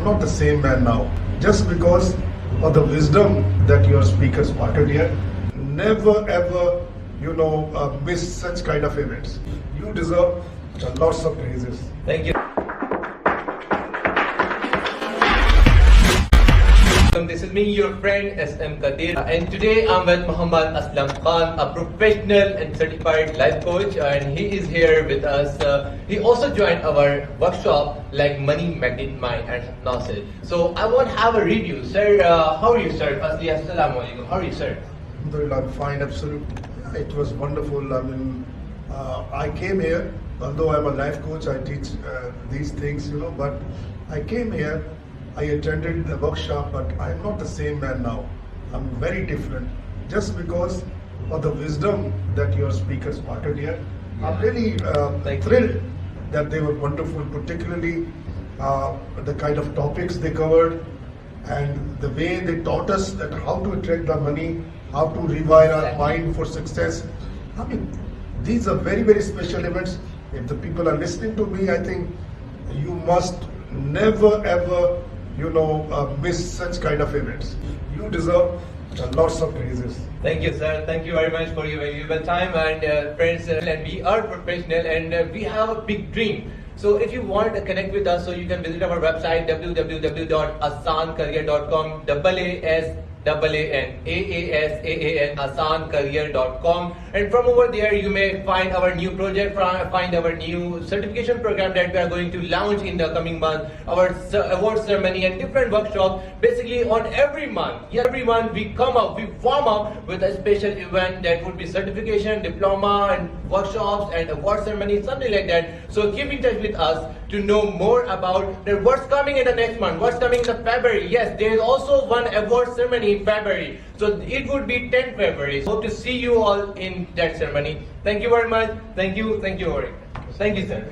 am not the same man now. Just because of the wisdom that your speakers parted here. Never ever, miss such kind of events. You deserve lots of praises. Thank you. This is me, your friend Aslam Qadeer, and today I'm with Muhammad Aslam Khan, a professional and certified life coach, and he is here with us. He also joined our workshop like Money, Magnet, Mind and Hypnosis. So I want to have a review. Sir, how are you, sir? Firstly, Assalamu alaikum. How are you, sir? I'm fine, absolutely. It was wonderful. I came here, although I'm a life coach, I teach these things, but I came here, I attended the workshop, but I'm not the same man now. I'm very different. Just because of the wisdom that your speakers parted here. I'm really thrilled that they were wonderful, particularly the kind of topics they covered and the way they taught us that how to attract the money, how to rewire our mind for success. These are very, very special events. If the people are listening to me, I think you must never ever, miss such kind of events. You deserve lots of praises. Thank you, sir. Thank you very much for your valuable time. And friends, and we are professional and we have a big dream. So if you want to connect with us, so you can visit our website www.aasaaancareer.com, AASAN AASAN and from over there you may find our new project, find our new certification program that we are going to launch in the coming month, our award ceremony and different workshops. Basically on every month we warm up with a special event that would be certification, diploma and workshops and award ceremony, something like that. So keep in touch with us to know more about what's coming in the next month, what's coming in the February. Yes, there is also one award ceremony in February. So it would be 10th February. Hope to see you all in that ceremony. Thank you very much. Thank you, Haque. Thank you, sir.